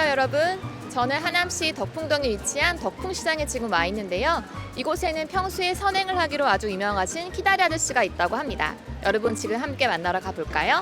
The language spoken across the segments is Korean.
안녕하세요 여러분. 저는 하남시 덕풍동에 위치한 덕풍시장에 지금 와 있는데요. 이곳에는 평소에 선행을 하기로 아주 유명하신 키다리 아저씨가 있다고 합니다. 여러분 지금 함께 만나러 가볼까요?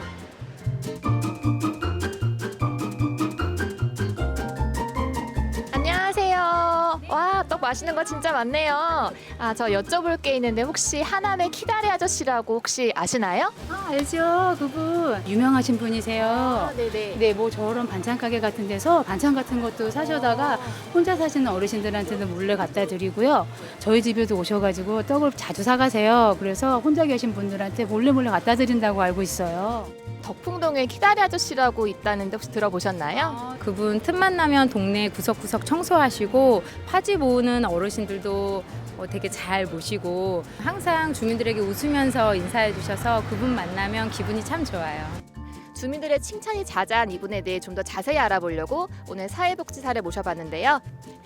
안녕하세요. 와, 떡 맛있는 거 진짜 많네요. 저 여쭤볼 게 있는데 혹시 하남의 키다리 아저씨라고 혹시 아시나요? 알죠. 그분 유명하신 분이세요. 네네. 네, 뭐 저런 반찬 가게 같은 데서 반찬 같은 것도 사셔다가 혼자 사시는 어르신들한테는 몰래 갖다 드리고요. 저희 집에도 오셔가지고 떡을 자주 사가세요. 그래서 혼자 계신 분들한테 몰래 갖다 드린다고 알고 있어요. 덕풍동에 키다리 아저씨라고 있다는데 혹시 들어보셨나요? 그분 틈만 나면 동네 구석구석 청소하시고 파지 모으는 어르신들도 되게 잘 모시고 항상 주민들에게 웃으면서 인사해 주셔서 그분 만나면 기분이 참 좋아요. 주민들의 칭찬이 자자한 이분에 대해 좀 더 자세히 알아보려고 오늘 사회복지사를 모셔봤는데요.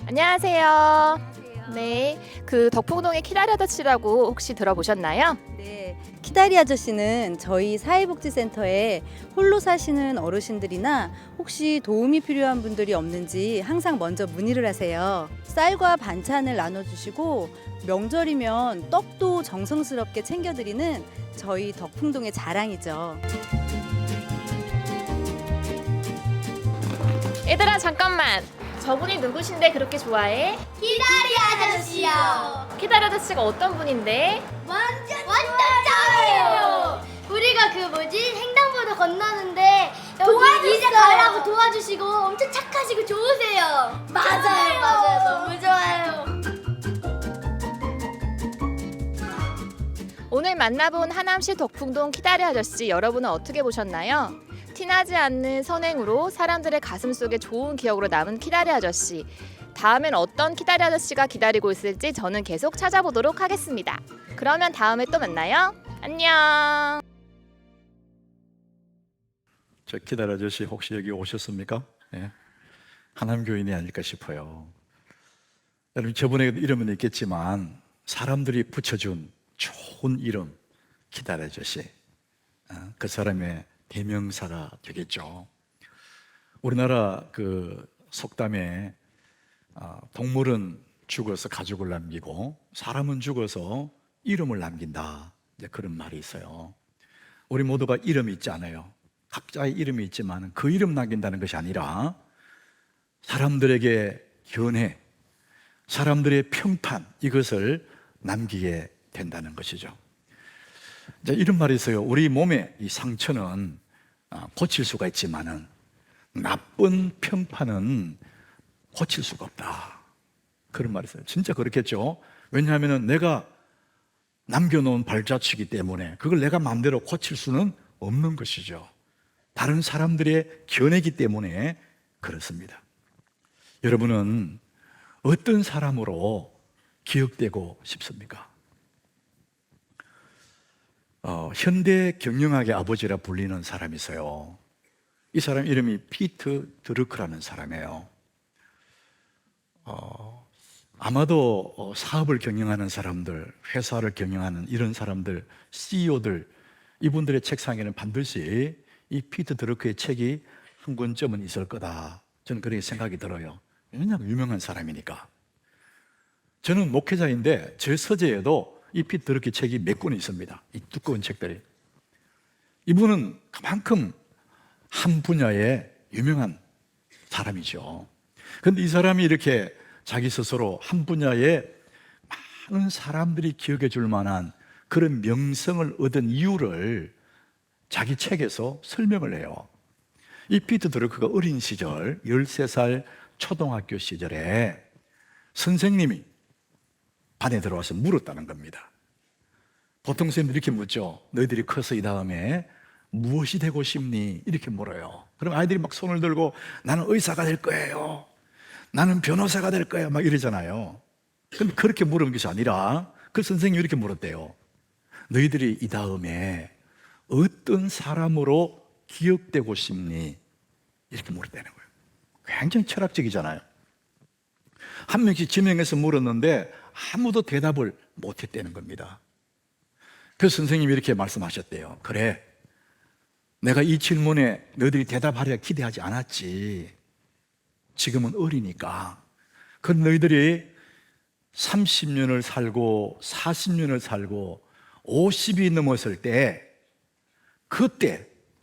안녕하세요. 네, 그 덕풍동의 키다리 아저씨라고 혹시 들어보셨나요? 네, 키다리 아저씨는 저희 사회복지센터에 홀로 사시는 어르신들이나 혹시 도움이 필요한 분들이 없는지 항상 먼저 문의를 하세요. 쌀과 반찬을 나눠주시고 명절이면 떡도 정성스럽게 챙겨드리는 저희 덕풍동의 자랑이죠. 얘들아 잠깐만. 저분이 누구신데 그렇게 좋아해? 키다리 아저씨요. 키다리 아저씨가 어떤 분인데? 완전 짱이에요. 우리가 횡단보도 건너는데 여기 이제 가라고 도와주시고 엄청 착하시고 좋으세요. 맞아요. 너무 좋아요. 오늘 만나본 하남시 덕풍동 키다리 아저씨 여러분은 어떻게 보셨나요? 티나지 않는 선행으로 사람들의 가슴 속에 좋은 기억으로 남은 키다리 아저씨. 다음엔 어떤 키다리 아저씨가 기다리고 있을지 저는 계속 찾아보도록 하겠습니다. 그러면 다음에 또 만나요. 안녕. 저 키다리 아저씨 혹시 여기 오셨습니까? 예. 하남교인이 아닐까 싶어요. 여러분 저분의 이름은 있겠지만 사람들이 붙여준 좋은 이름 키다리 아저씨. 그 사람의 대명사가 되겠죠. 우리나라 그 속담에 동물은 죽어서 가죽을 남기고 사람은 죽어서 이름을 남긴다. 그런 말이 있어요. 우리 모두가 이름이 있지 않아요. 각자의 이름이 있지만 그 이름 남긴다는 것이 아니라 사람들에게 견해, 사람들의 평판 이것을 남기게 된다는 것이죠. 이런 말이 있어요. 우리 몸의 이 상처는 고칠 수가 있지만은 나쁜 평판은 고칠 수가 없다. 그런 말이 있어요. 진짜 그렇겠죠. 왜냐하면 내가 남겨놓은 발자취이기 때문에 그걸 내가 마음대로 고칠 수는 없는 것이죠. 다른 사람들의 견해이기 때문에 그렇습니다. 여러분은 어떤 사람으로 기억되고 싶습니까? 현대 경영학의 아버지라 불리는 사람이 있어요. 이 사람 이름이 피터 드러크라는 사람이에요. 아마도 사업을 경영하는 사람들, 회사를 경영하는 이런 사람들, CEO들 이분들의 책상에는 반드시 이 피터 드러크의 책이 한 권쯤은 있을 거다. 저는 그렇게 생각이 들어요. 왜냐하면 유명한 사람이니까. 저는 목회자인데 제 서재에도 이 피터 드러크 책이 몇 권이 있습니다. 이 두꺼운 책들이. 이분은 그만큼 한 분야의 유명한 사람이죠. 그런데 이 사람이 이렇게 자기 스스로 한 분야에 많은 사람들이 기억해 줄 만한 그런 명성을 얻은 이유를 자기 책에서 설명을 해요. 이 피터 드러크가 어린 시절 13살 초등학교 시절에 선생님이 반에 들어와서 물었다는 겁니다. 보통 선생님들이 이렇게 묻죠. 너희들이 커서 이 다음에 무엇이 되고 싶니? 이렇게 물어요. 그럼 아이들이 막 손을 들고 나는 의사가 될 거예요. 나는 변호사가 될 거예요. 막 이러잖아요. 근데 그렇게 물은 것이 아니라 그 선생님이 이렇게 물었대요. 너희들이 이 다음에 어떤 사람으로 기억되고 싶니? 이렇게 물었다는 거예요. 굉장히 철학적이잖아요. 한 명씩 지명해서 물었는데 아무도 대답을 못했다는 겁니다. 그 선생님이 이렇게 말씀하셨대요. 그래, 내가 이 질문에 너희들이 대답하리라 기대하지 않았지. 지금은 어리니까. 그 너희들이 30년을 살고 40년을 살고 50이 넘었을 때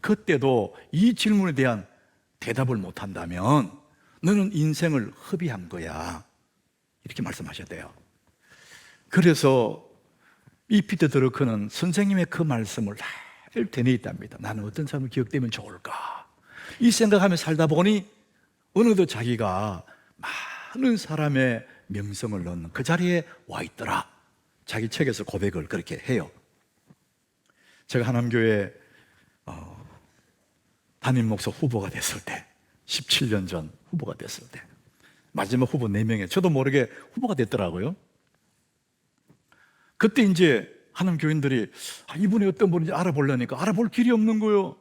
그때도 이 질문에 대한 대답을 못한다면 너는 인생을 허비한 거야. 이렇게 말씀하셨대요. 그래서 이 피터 드러크는 선생님의 그 말씀을 잘 되뇌있답니다. 나는 어떤 사람을 기억되면 좋을까? 이 생각하며 살다 보니 어느덧 자기가 많은 사람의 명성을 넣는 그 자리에 와 있더라. 자기 책에서 고백을 그렇게 해요. 제가 하남교회 담임 목사 후보가 됐을 때, 17년 전 후보가 됐을 때, 마지막 후보 4명에 저도 모르게 후보가 됐더라고요. 그때 이제 하남 교인들이 이분이 어떤 분인지 알아보려니까 알아볼 길이 없는 거예요.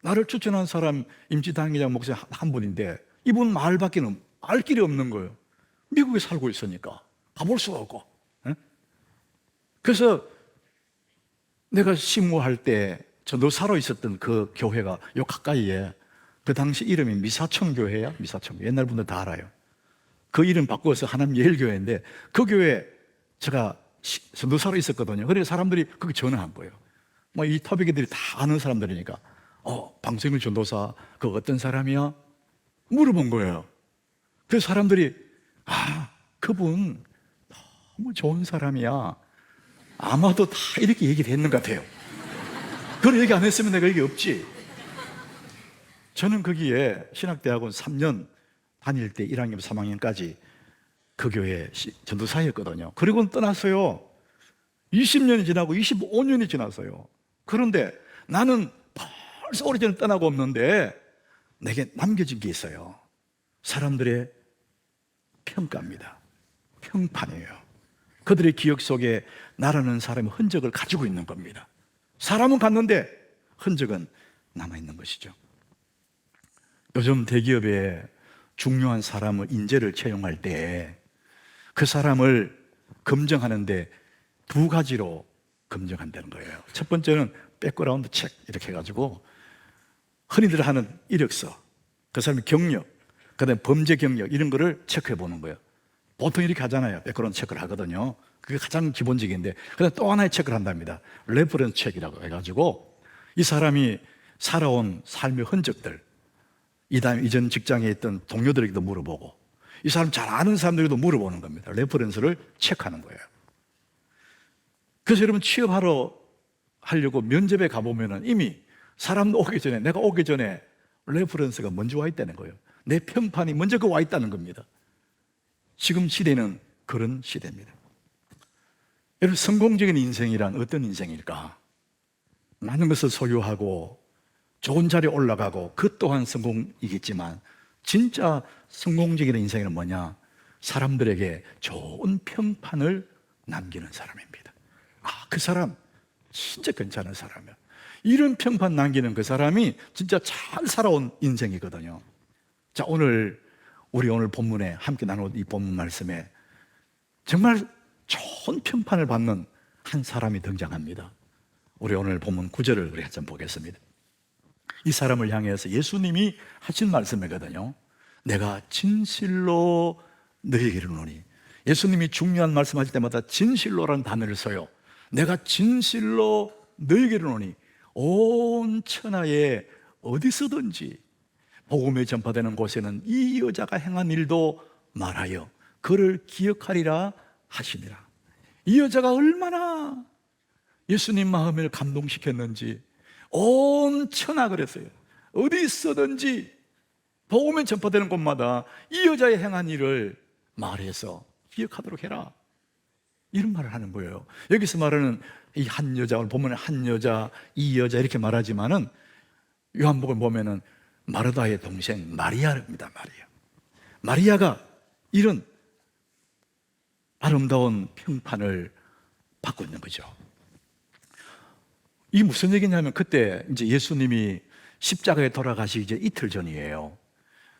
나를 추천한 사람 임지당회장 목사 한 분인데 이분 말밖에는 알 길이 없는 거예요. 미국에 살고 있으니까 가볼 수가 없고. 그래서 내가 심우할 때 전도사로 있었던 그 교회가 요 가까이에, 그 당시 이름이 미사청 교회야. 미사청 교회. 옛날 분들 다 알아요. 그 이름 바꾸어서 하남 예일교회인데 그 교회 제가 전도사로 있었거든요. 그래서 사람들이 거기 전화한 거예요. 뭐 이 터비기들이 다 아는 사람들이니까 방생일 전도사 그 어떤 사람이야? 물어본 거예요. 그래서 사람들이 그분 너무 좋은 사람이야. 아마도 다 이렇게 얘기를 했는 것 같아요. 그걸 얘기 안 했으면 내가 여기 없지. 저는 거기에 신학대학원 3년 다닐 때 1학년, 3학년까지 그 교회 전도사였거든요. 그리고는 떠났어요. 20년이 지나고 25년이 지났어요. 그런데 나는 벌써 오래전에 떠나고 없는데 내게 남겨진 게 있어요. 사람들의 평가입니다. 평판이에요. 그들의 기억 속에 나라는 사람의 흔적을 가지고 있는 겁니다. 사람은 갔는데 흔적은 남아있는 것이죠. 요즘 대기업에 중요한 사람을 인재를 채용할 때 그 사람을 검증하는데 2가지로 검증한다는 거예요. 첫 번째는 백그라운드 책 이렇게 해가지고 흔히들 하는 이력서, 그 사람의 경력, 그다음에 범죄 경력 이런 거를 체크해 보는 거예요. 보통 이렇게 하잖아요. 백그라운드 체크를 하거든요. 그게 가장 기본적인데, 그다음에 또 하나의 체크를 한답니다. 레퍼런스 체크라고 해가지고 이 사람이 살아온 삶의 흔적들, 이다음에 이전 직장에 있던 동료들에게도 물어보고 이 사람 잘 아는 사람들에게도 물어보는 겁니다. 레퍼런스를 체크하는 거예요. 그래서 여러분 취업하러 하려고 면접에 가보면은 이미 사람 오기 전에, 내가 오기 전에 레퍼런스가 먼저 와 있다는 거예요. 내 평판이 먼저 와 있다는 겁니다. 지금 시대는 그런 시대입니다. 여러분, 성공적인 인생이란 어떤 인생일까? 많은 것을 소유하고 좋은 자리에 올라가고 그 또한 성공이겠지만 진짜 성공적인 인생은 뭐냐? 사람들에게 좋은 평판을 남기는 사람입니다. 그 사람 진짜 괜찮은 사람이야. 이런 평판 남기는 그 사람이 진짜 잘 살아온 인생이거든요. 자, 우리 오늘 본문에 함께 나눌 이 본문 말씀에 정말 좋은 평판을 받는 한 사람이 등장합니다. 우리 오늘 본문 9절을 우리 한번 보겠습니다. 이 사람을 향해서 예수님이 하신 말씀이거든요. 내가 진실로 너희에게 이르노니. 예수님이 중요한 말씀하실 때마다 진실로라는 단어를 써요. 내가 진실로 너희에게 이르노니 온 천하에 어디서든지 복음이 전파되는 곳에는 이 여자가 행한 일도 말하여 그를 기억하리라 하시니라. 이 여자가 얼마나 예수님 마음을 감동시켰는지 온 천하 그랬어요. 어디 있어든지 복음이 전파되는 곳마다 이 여자의 행한 일을 말해서 기억하도록 해라. 이런 말을 하는 거예요. 여기서 말하는 이 한 여자, 오늘 보면 한 여자, 이 여자 이렇게 말하지만은 요한복음 보면은 마르다의 동생 마리아입니다. 마리아가 이런 아름다운 평판을 받고 있는 거죠. 이게 무슨 얘기냐면 그때 이제 예수님이 십자가에 돌아가시기 이제 이틀 전이에요.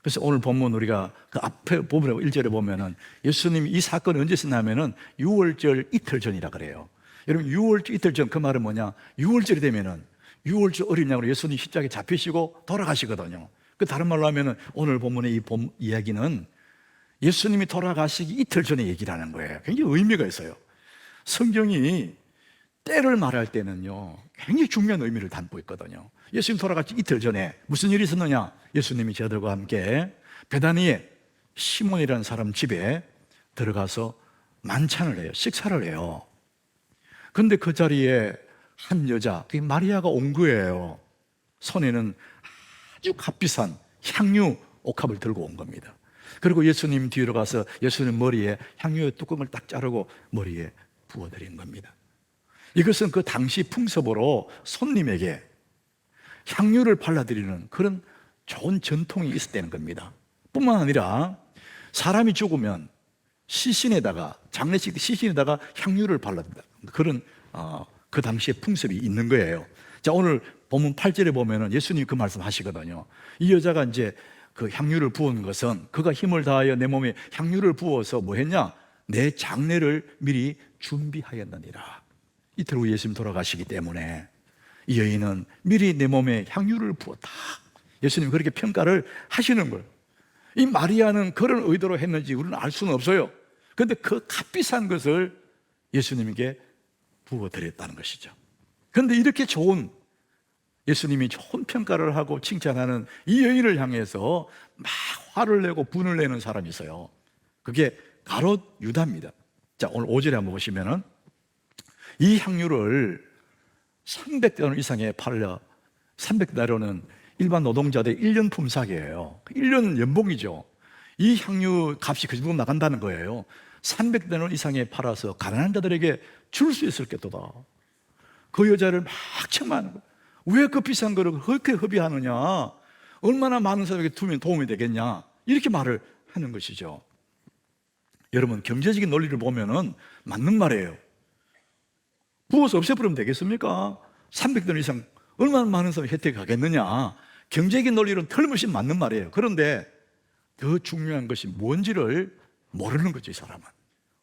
그래서 오늘 본문 우리가 그 앞에 보면 1절에 보면은 예수님이 이 사건이 언제 있었냐면은 6월절 이틀 전이라 그래요. 여러분 6월절 이틀 전 그 말은 뭐냐? 6월절이 되면은 6월절 어린 양으로 예수님 십자가에 잡히시고 돌아가시거든요. 그 다른 말로 하면은 오늘 본문의 이 이야기는 예수님이 돌아가시기 이틀 전에 얘기를 하는 거예요. 굉장히 의미가 있어요. 성경이 때를 말할 때는요, 굉장히 중요한 의미를 담고 있거든요. 예수님 돌아가시 이틀 전에 무슨 일이 있었느냐? 예수님이 저들과 함께 베다니에 시몬이라는 사람 집에 들어가서 만찬을 해요. 식사를 해요. 근데 그 자리에 한 여자, 그게 마리아가 온 거예요. 손에는 아주 값비싼 향유 옥합을 들고 온 겁니다. 그리고 예수님 뒤로 가서 예수님 머리에 향유의 뚜껑을 딱 자르고 머리에 부어드린 겁니다. 이것은 그 당시 풍습으로 손님에게 향유를 발라드리는 그런 좋은 전통이 있었다는 겁니다. 뿐만 아니라 사람이 죽으면 시신에다가, 장례식 시신에다가 향유를 발라드린다. 그런 그 당시에 풍습이 있는 거예요. 자, 오늘 본문 8절에 보면은 예수님이 그 말씀 하시거든요. 이 여자가 이제 그 향유를 부은 것은 그가 힘을 다하여 내 몸에 향유를 부어서 뭐 했냐? 내 장례를 미리 준비하였느니라. 이틀 후 예수님 돌아가시기 때문에 이 여인은 미리 내 몸에 향유를 부었다. 예수님 그렇게 평가를 하시는 거예요. 이 마리아는 그런 의도로 했는지 우리는 알 수는 없어요. 그런데 그 값비싼 것을 예수님에게 부어드렸다는 것이죠. 그런데 이렇게 예수님이 좋은 평가를 하고 칭찬하는 이 여인을 향해서 막 화를 내고 분을 내는 사람이 있어요. 그게 가롯 유다입니다. 자, 오늘 5절에 한번 보시면은 이 향유를 300데나리온 이상에 팔려, 300데나리온은 일반 노동자들의 1년 품삯이에요. 1년 연봉이죠. 이 향유 값이 그 정도 나간다는 거예요. 300데나리온 이상에 팔아서 가난한 자들에게 줄 수 있을 게도다. 그 여자를 막 책망하는 거예요. 왜 그 비싼 거를 그렇게 허비하느냐? 얼마나 많은 사람에게 두면 도움이 되겠냐? 이렇게 말을 하는 것이죠. 여러분, 경제적인 논리를 보면은 맞는 말이에요. 부어서 없애버리면 되겠습니까? 300돈 이상 얼마나 많은 사람이 혜택이 가겠느냐? 경제적인 논리는 틀림없이 맞는 말이에요. 그런데 더 중요한 것이 뭔지를 모르는 거죠, 이 사람은.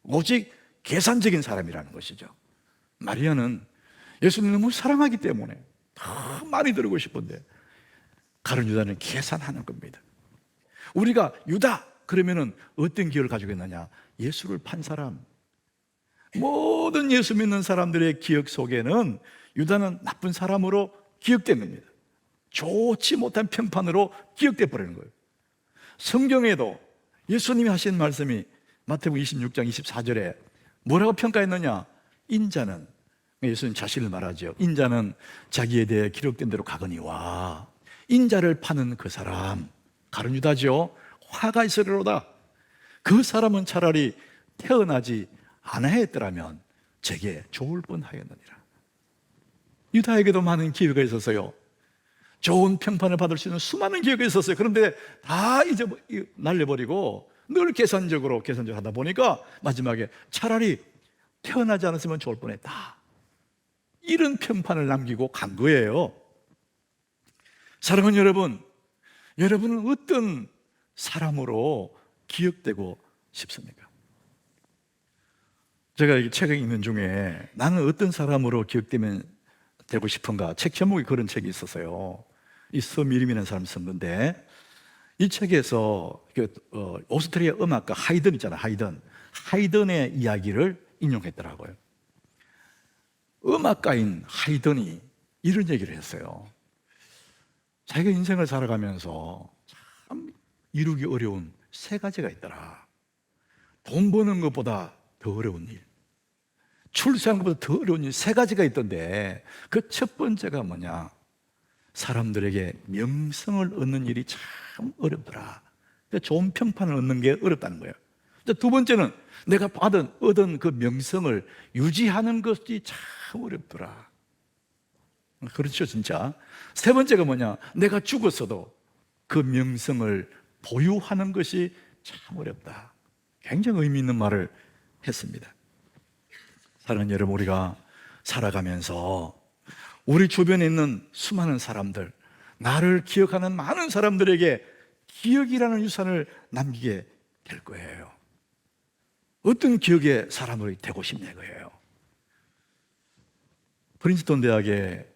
오직 계산적인 사람이라는 것이죠. 마리아는 예수님을 너무 사랑하기 때문에 더 많이 들고 싶은데 가룟 유다는 계산하는 겁니다. 우리가 유다 그러면은 어떤 기억을 가지고 있느냐? 예수를 판 사람. 모든 예수 믿는 사람들의 기억 속에는 유다는 나쁜 사람으로 기억된 겁니다. 좋지 못한 평판으로 기억돼 버리는 거예요. 성경에도 예수님이 하신 말씀이 마태복음 26장 24절에 뭐라고 평가했느냐? 인자는, 예수님 자신을 말하죠. 인자는 자기에 대해 기록된 대로 가거니와 인자를 파는 그 사람, 가룟 유다죠. 화가 있으리로다. 그 사람은 차라리 태어나지 않아야 했더라면 제게 좋을 뻔하였느니라. 유다에게도 많은 기회가 있었어요. 좋은 평판을 받을 수 있는 수많은 기회가 있었어요. 그런데 다 날려버리고 늘 계산적으로 하다 보니까 마지막에 차라리 태어나지 않았으면 좋을 뻔했다. 이런 평판을 남기고 간 거예요. 사랑하는 여러분, 여러분은 어떤 사람으로 기억되고 싶습니까? 제가 이 책을 읽는 중에 나는 어떤 사람으로 기억되면 되고 싶은가, 책 제목이 그런 책이 있었어요. 이 서미림이라는 사람 쓴 건데, 이 책에서 오스트리아 음악가 하이든 있잖아요. 하이든의 이야기를 인용했더라고요. 음악가인 하이든이 이런 얘기를 했어요. 자기가 인생을 살아가면서 참 이루기 어려운 세 가지가 있더라. 돈 버는 것보다 더 어려운 일, 출세하는 것보다 더 어려운 일 세 가지가 있던데, 그 첫 번째가 뭐냐? 사람들에게 명성을 얻는 일이 참 어렵더라. 좋은 평판을 얻는 게 어렵다는 거예요. 두 번째는 내가 얻은 그 명성을 유지하는 것이 참 어렵더라. 그렇죠, 진짜. 세 번째가 뭐냐? 내가 죽었어도 그 명성을 보유하는 것이 참 어렵다. 굉장히 의미 있는 말을 했습니다. 사랑하는 여러분, 우리가 살아가면서 우리 주변에 있는 수많은 사람들, 나를 기억하는 많은 사람들에게 기억이라는 유산을 남기게 될 거예요. 어떤 기억의 사람으로 되고 싶냐 이거예요. 프린스턴 대학의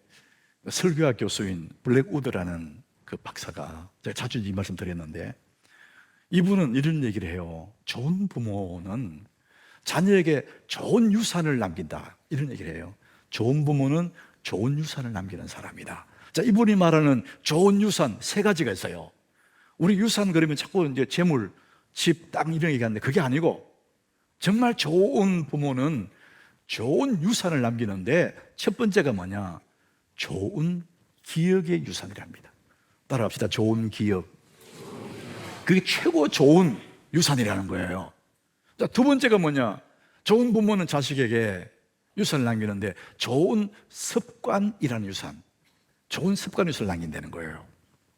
설교학 교수인 블랙우드라는 그 박사가, 제가 자주 이 말씀 드렸는데, 이분은 이런 얘기를 해요. 좋은 부모는 자녀에게 좋은 유산을 남긴다, 이런 얘기를 해요. 좋은 부모는 좋은 유산을 남기는 사람이다. 자, 이분이 말하는 좋은 유산 세 가지가 있어요. 우리 유산 그러면 자꾸 이제 재물, 집, 땅 이런 얘기하는데 그게 아니고, 정말 좋은 부모는 좋은 유산을 남기는데 첫 번째가 뭐냐? 좋은 기억의 유산이랍니다. 따라합시다. 좋은 기억. 그게 최고 좋은 유산이라는 거예요. 자, 두 번째가 뭐냐? 좋은 부모는 자식에게 유산을 남기는데 좋은 습관이라는 유산, 좋은 습관 유산을 남긴다는 거예요.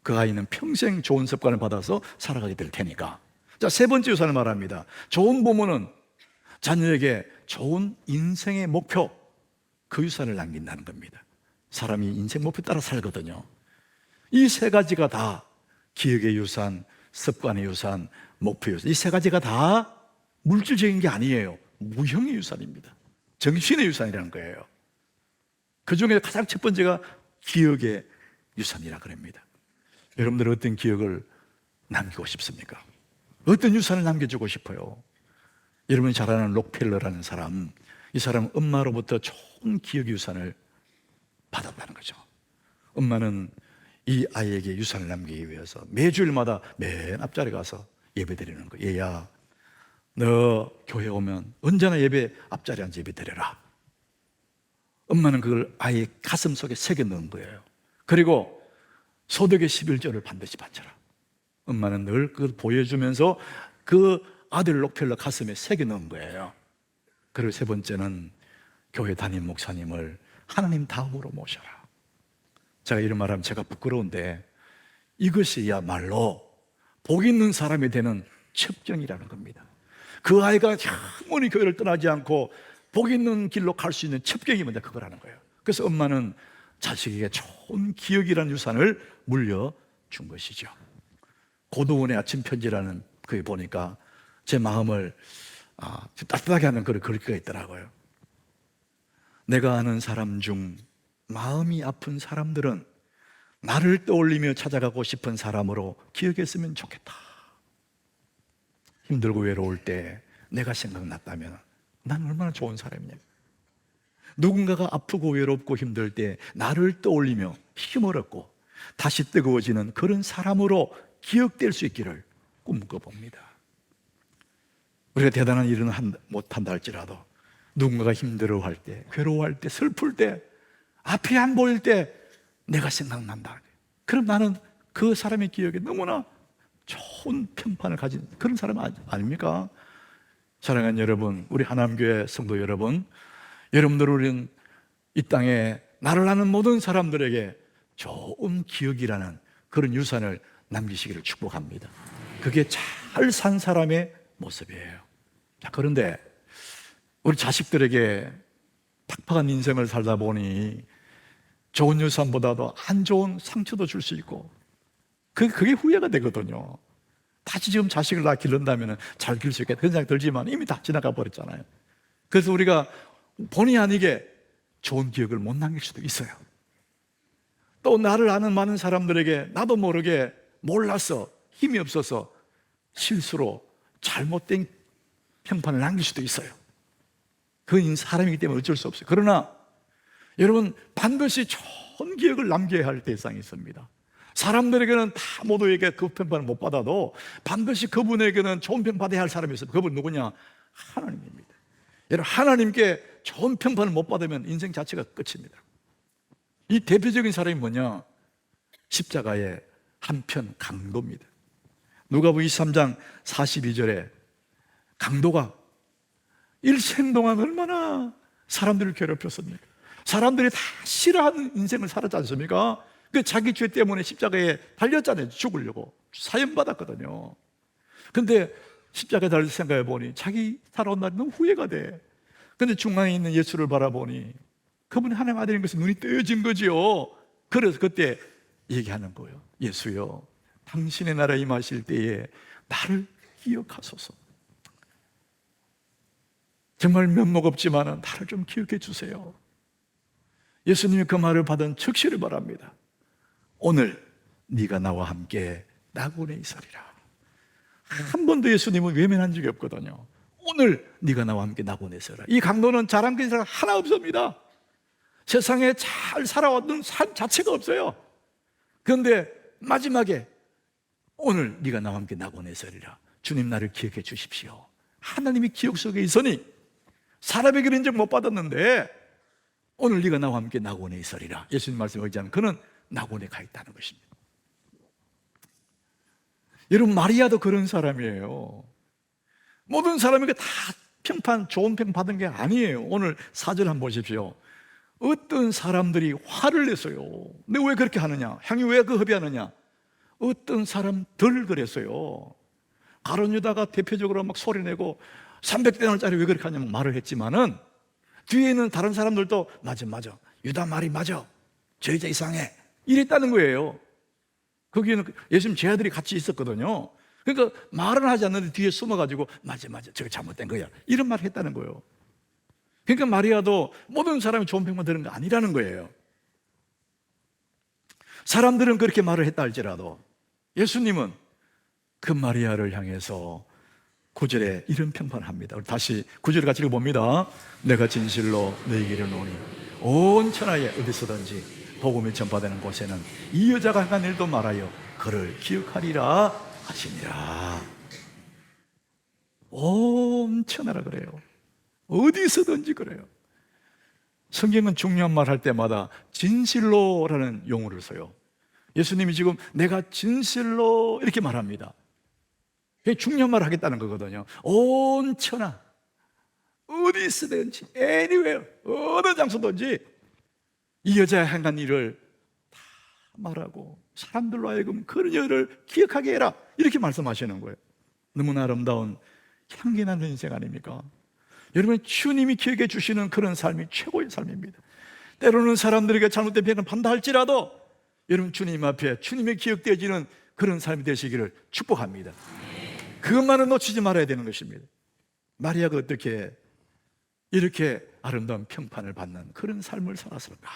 그 아이는 평생 좋은 습관을 받아서 살아가게 될 테니까. 자, 세 번째 유산을 말합니다. 좋은 부모는 자녀에게 좋은 인생의 목표, 그 유산을 남긴다는 겁니다. 사람이 인생 목표 따라 살거든요. 이 세 가지가 다 기억의 유산, 습관의 유산, 목표 유산, 이 세 가지가 다 물질적인 게 아니에요. 무형의 유산입니다. 정신의 유산이라는 거예요. 그 중에 가장 첫 번째가 기억의 유산이라 그럽니다. 여러분들 어떤 기억을 남기고 싶습니까? 어떤 유산을 남겨주고 싶어요? 여러분이 잘 아는 록펠러라는 사람, 이 사람은 엄마로부터 좋은 기억의 유산을 받았다는 거죠. 엄마는 이 아이에게 유산을 남기기 위해서 매주일마다 맨 앞자리 가서 예배 드리는 거예요. 얘야, 너 교회 오면 언제나 예배 앞자리에 앉아 예배 드려라. 엄마는 그걸 아이의 가슴 속에 새겨 넣은 거예요. 그리고 소득의 11조를 반드시 바쳐라. 엄마는 늘 그걸 보여주면서 그 아들 록펠러 가슴에 새겨 넣은 거예요. 그리고 세 번째는 교회 담임 목사님을 하나님 다음으로 모셔라. 제가 이런 말하면 제가 부끄러운데 이것이야말로 복 있는 사람이 되는 첩경이라는 겁니다. 그 아이가 영원히 교회를 떠나지 않고 복 있는 길로 갈 수 있는 첩경이 뭔데 그거라는 거예요. 그래서 엄마는 자식에게 좋은 기억이라는 유산을 물려준 것이죠. 고도원의 아침 편지라는 그에 보니까 제 마음을 따뜻하게 하는 그런 글귀가 있더라고요. 내가 아는 사람 중 마음이 아픈 사람들은 나를 떠올리며 찾아가고 싶은 사람으로 기억했으면 좋겠다. 힘들고 외로울 때 내가 생각났다면 난 얼마나 좋은 사람이냐. 누군가가 아프고 외롭고 힘들 때 나를 떠올리며 힘을 얻고 다시 뜨거워지는 그런 사람으로 기억될 수 있기를 꿈꿔봅니다. 우리가 대단한 일은 못한다 할지라도 누군가가 힘들어할 때, 괴로워할 때, 슬플 때, 앞이 안 보일 때 내가 생각난다. 그럼 나는 그 사람의 기억에 너무나 좋은 평판을 가진 그런 사람 아닙니까? 사랑하는 여러분, 우리 하나님교회 성도 여러분, 여러분들 우리는 이 땅에 나를 아는 모든 사람들에게 좋은 기억이라는 그런 유산을 남기시기를 축복합니다. 그게 잘 산 사람의 모습이에요. 자, 그런데 우리 자식들에게 팍팍한 인생을 살다 보니 좋은 유산보다도 안 좋은 상처도 줄 수 있고 그게 후회가 되거든요. 다시 지금 자식을 다 기른다면 잘 기를 수 있겠다 그런 생각이 들지만 이미 다 지나가 버렸잖아요. 그래서 우리가 본의 아니게 좋은 기억을 못 남길 수도 있어요. 또 나를 아는 많은 사람들에게 나도 모르게 몰라서 힘이 없어서 실수로 잘못된 평판을 남길 수도 있어요. 그건 사람이기 때문에 어쩔 수 없어요. 그러나 여러분 반드시 좋은 기억을 남겨야 할 대상이 있습니다. 사람들에게는 다 모두에게 그 평판을 못 받아도 반드시 그분에게는 좋은 평 받아야 할 사람이 있어요. 그분 누구냐? 하나님입니다. 여러분 하나님께 좋은 평판을 못 받으면 인생 자체가 끝입니다. 이 대표적인 사람이 뭐냐? 십자가의 한편 강도입니다. 누가복음 23장 42절에 강도가 일생 동안 얼마나 사람들을 괴롭혔습니까? 사람들이 다 싫어하는 인생을 살았지 않습니까? 그 자기 죄 때문에 십자가에 달렸잖아요. 죽으려고 사형받았거든요. 근데 십자가에 달릴 생각해 보니 자기 살아온 날이 너무 후회가 돼. 근데 중앙에 있는 예수를 바라보니 그분이 하나님 아들인 것에 눈이 뜨여진 거지요. 그래서 그때 얘기하는 거예요. 예수여, 당신의 나라에 임하실 때에 나를 기억하소서. 정말 면목 없지만 나를 좀 기억해 주세요. 예수님이 그 말을 받은 즉시를 바랍니다. 오늘 네가 나와 함께 낙원에 있으리라. 한 번도 예수님은 외면한 적이 없거든요. 오늘 네가 나와 함께 낙원에 있으라. 이 강도는 자랑거리가 하나 없습니다. 세상에 잘 살아왔던 삶 자체가 없어요. 그런데 마지막에 오늘 네가 나와 함께 낙원에 있으리라. 주님 나를 기억해 주십시오. 하나님이 기억 속에 있으니 사람에게는 인정 못 받았는데 오늘 네가 나와 함께 낙원에 있으리라. 예수님 말씀에 의지하면 그는 낙원에 가 있다는 것입니다. 여러분, 마리아도 그런 사람이에요. 모든 사람에게 다 좋은 평 받은 게 아니에요. 오늘 4절 한번 보십시오. 어떤 사람들이 화를 냈어요. 근데 왜 그렇게 하느냐? 향이 왜 그 허비하느냐? 어떤 사람들 그랬어요. 가룟 유다가 대표적으로 막 소리내고 300데나리짜리 왜 그렇게 하냐면 말을 했지만은 뒤에 있는 다른 사람들도 맞아 유다 말이 맞아, 저 여자 이상해, 이랬다는 거예요. 거기에는 예수님 제 아들이 같이 있었거든요. 그러니까 말은 하지 않는데 뒤에 숨어가지고 맞아 저거 잘못된 거야, 이런 말을 했다는 거예요. 그러니까 마리아도 모든 사람이 좋은 평만 들은 거 아니라는 거예요. 사람들은 그렇게 말을 했다 할지라도 예수님은 그 마리아를 향해서 9절에 이런 평판을 합니다. 우리 다시 9절 같이 읽어봅니다. 내가 진실로 너희에게 이르노니 온 천하에 어디서든지 복음이 전파되는 곳에는 이 여자가 행한 일도 말하여 그를 기억하리라 하시니라. 온 천하라 그래요. 어디서든지 그래요. 성경은 중요한 말 할 때마다 진실로라는 용어를 써요. 예수님이 지금 내가 진실로 이렇게 말합니다. 그게 중요한 말을 하겠다는 거거든요. 온 천하 어디서든지 anywhere 어느 장소든지 이 여자의 행한 일을 다 말하고 사람들로 하여금 그녀를 기억하게 해라, 이렇게 말씀하시는 거예요. 너무나 아름다운 향기 나는 인생 아닙니까? 여러분, 주님이 기억해 주시는 그런 삶이 최고의 삶입니다. 때로는 사람들에게 잘못된 평을 받는다 할지라도 여러분, 주님 앞에 주님의 기억되어지는 그런 삶이 되시기를 축복합니다. 그것만은 놓치지 말아야 되는 것입니다. 마리아가 어떻게 이렇게 아름다운 평판을 받는 그런 삶을 살았을까?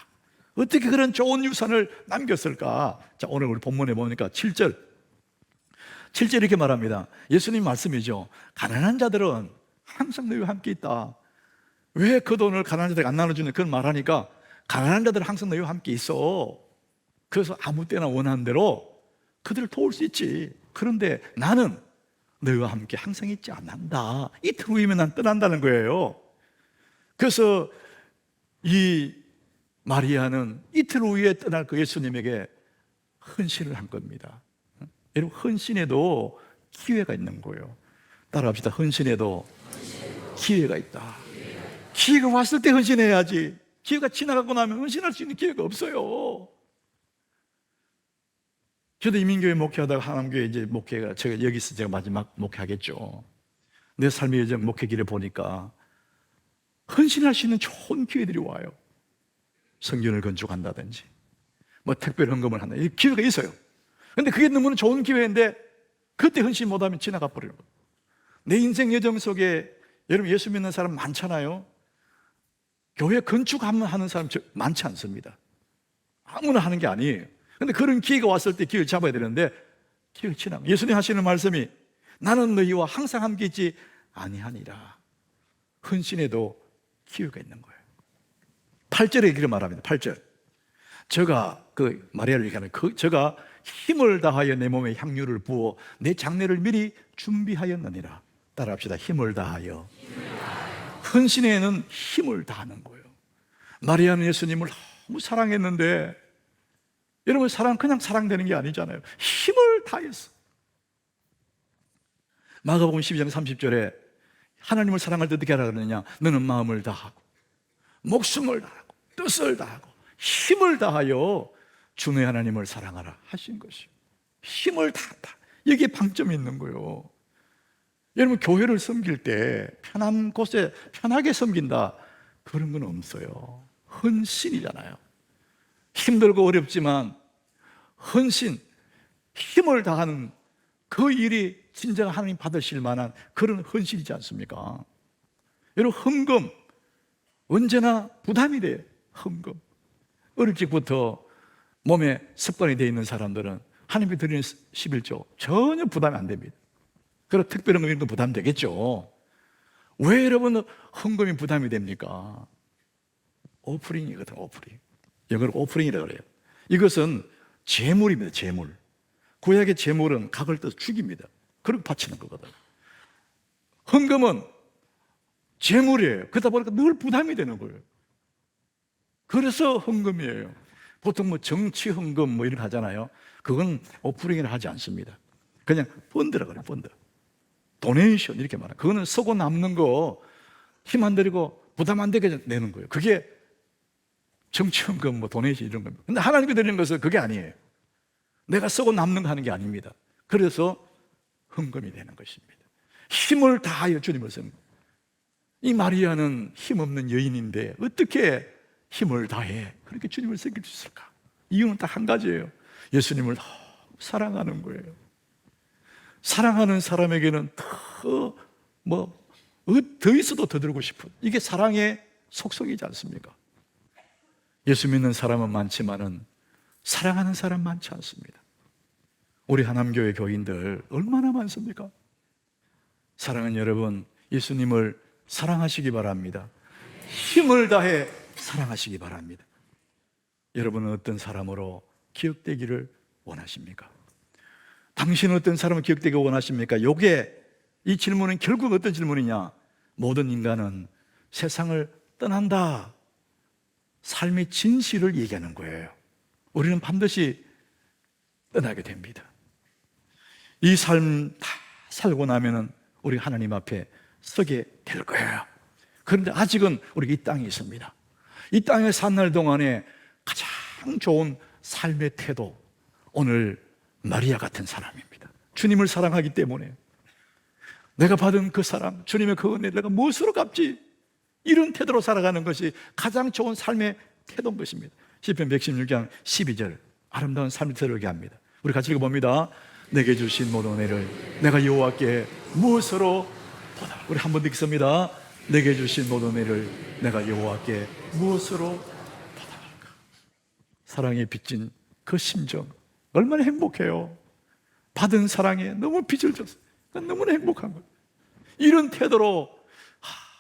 어떻게 그런 좋은 유산을 남겼을까? 자, 오늘 우리 본문에 보니까 7절 이렇게 말합니다. 예수님 말씀이죠. 가난한 자들은 항상 너희와 함께 있다. 왜 그 돈을 가난한 자들에게 안 나눠주는 그런 말하니까 가난한 자들은 항상 너희와 함께 있어. 그래서 아무 때나 원하는 대로 그들을 도울 수 있지. 그런데 나는 너희와 함께 항상 있지 않는다. 이틀 후이면 난 떠난다는 거예요. 그래서 이 마리아는 이틀 후에 떠날 그 예수님에게 헌신을 한 겁니다. 여러분, 헌신에도 기회가 있는 거예요. 따라합시다. 헌신에도 기회가 있다. 기회가 왔을 때 헌신해야지. 기회가 지나가고 나면 헌신할 수 있는 기회가 없어요. 저도 이민교회 목회하다가 하남교회 이제 목회가 여기서 제가 마지막 목회하겠죠. 내 삶의 여정 목회길을 보니까 헌신할 수 있는 좋은 기회들이 와요. 성전을 건축한다든지 뭐 특별 헌금을 한다, 이 기회가 있어요. 근데 그게 너무나 좋은 기회인데 그때 헌신 못하면 지나가 버리는 거예요. 내 인생 여정 속에 여러분, 예수 믿는 사람 많잖아요. 교회 건축하는 사람 많지 않습니다. 아무나 하는 게 아니에요. 근데 그런 기회가 왔을 때 기회를 잡아야 되는데 기회가 지나가. 예수님 하시는 말씀이 나는 너희와 항상 함께 있지 아니하니라. 헌신에도 기회가 있는 거예요. 8절에 이렇게 말합니다. 8절. 저가 그 마리아를 얘기하는 저가 힘을 다하여 내 몸에 향유를 부어 내 장례를 미리 준비하였느니라. 따라합시다. 힘을 다하여. 헌신에는 힘을 다하는 거예요. 마리아는 예수님을 너무 사랑했는데 여러분, 사랑 그냥 사랑되는 게 아니잖아요. 힘을 다했어. 마가복음 12장 30절에 하나님을 사랑할 때 어떻게 하라 그러느냐? 너는 마음을 다하고 목숨을 다하고 뜻을 다하고 힘을 다하여 주 너의 하나님을 사랑하라 하신 것이요. 힘을 다한다. 여기에 방점이 있는 거예요. 여러분, 교회를 섬길 때 편한 곳에 편하게 섬긴다, 그런 건 없어요. 헌신이잖아요. 힘들고 어렵지만 헌신, 힘을 다하는 그 일이 진정 하나님 받으실 만한 그런 헌신이지 않습니까? 여러분, 헌금 언제나 부담이 돼요. 헌금. 어릴 적부터 몸에 습관이 되어 있는 사람들은 하나님께 드리는 11조 전혀 부담이 안 됩니다. 그리고 특별한 거 이런 거 부담되겠죠. 왜 여러분 헌금이 부담이 됩니까? 오프링이거든, 오프링. 영어로 오프링이라고 그래요. 이것은 제물입니다, 제물. 구약의 제물은 각을 떠서 죽입니다. 그렇게 바치는 거거든. 헌금은 제물이에요. 그러다 보니까 늘 부담이 되는 거예요. 그래서 헌금이에요. 보통 뭐 정치 헌금 뭐 이런 거 하잖아요. 그건 오프닝이라 하지 않습니다. 그냥 펀드라고 그래요, 펀드. 도네이션 이렇게 말해요. 그거는 쓰고 남는 거 힘 안 들이고 부담 안 되게 내는 거예요. 그게 정치 헌금, 뭐 도네이션 이런 겁니다. 근데 하나님께 드리는 것은 그게 아니에요. 내가 쓰고 남는 거 하는 게 아닙니다. 그래서 헌금이 되는 것입니다. 힘을 다하여 주님을 쓰는 거예요. 이 마리아는 힘없는 여인인데 어떻게 힘을 다해 그렇게 주님을 섬길 수 있을까? 이유는 딱 한 가지예요. 예수님을 너무 사랑하는 거예요. 사랑하는 사람에게는 더 있어도 더 들고 싶은, 이게 사랑의 속성이지 않습니까? 예수 믿는 사람은 많지만은 사랑하는 사람 많지 않습니다. 우리 하남교회 교인들 얼마나 많습니까? 사랑하는 여러분, 예수님을 사랑하시기 바랍니다. 힘을 다해 사랑하시기 바랍니다. 여러분은 어떤 사람으로 기억되기를 원하십니까? 당신은 어떤 사람을 기억되기 원하십니까? 이 질문은 결국 어떤 질문이냐? 모든 인간은 세상을 떠난다. 삶의 진실을 얘기하는 거예요. 우리는 반드시 떠나게 됩니다. 이 삶 다 살고 나면은 우리 하나님 앞에 서게 될 거예요. 그런데 아직은 우리가 이 땅에 있습니다. 이 땅에 산 날 동안에 가장 좋은 삶의 태도, 오늘 마리아 같은 사람입니다. 주님을 사랑하기 때문에 내가 받은 그 사랑, 주님의 그 은혜를 내가 무엇으로 갚지? 이런 태도로 살아가는 것이 가장 좋은 삶의 태도인 것입니다. 시편 116장 12절 아름다운 삶의 태도를 얘기합니다. 우리 같이 읽어봅니다. 내게 주신 모든 은혜를 내가 여호와께 무엇으로 보다. 우리 한 번 더 읽습니다. 내게 주신 모든 은혜를 내가 여호와께 무엇으로 보다할까? 사랑에 빚진 그 심정 얼마나 행복해요. 받은 사랑에 너무 빚을 졌어요. 너무나 행복한 거예요. 이런 태도로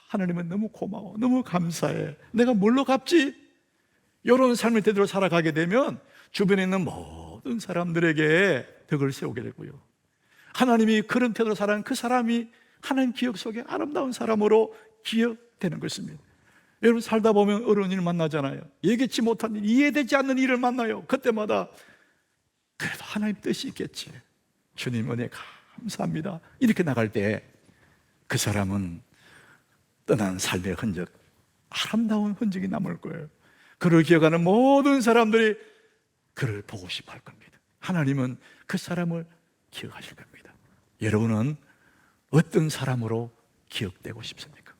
하나님은 너무 고마워, 너무 감사해, 내가 뭘로 갚지? 이런 삶의 태도로 살아가게 되면 주변에 있는 모든 사람들에게 덕을 세우게 되고요, 하나님이 그런 태도로 살아가는 그 사람이 하나님 기억 속에 아름다운 사람으로 기억되는 것입니다. 여러분 살다 보면 어려운 일을 만나잖아요. 예기치 못한 일, 이해되지 않는 일을 만나요. 그때마다 그래도 하나님 뜻이 있겠지, 주님 은혜 감사합니다, 이렇게 나갈 때 그 사람은 떠난 삶의 흔적, 아름다운 흔적이 남을 거예요. 그를 기억하는 모든 사람들이 그를 보고 싶어 할 겁니다. 하나님은 그 사람을 기억하실 겁니다. 여러분은 어떤 사람으로 기억되고 싶습니까?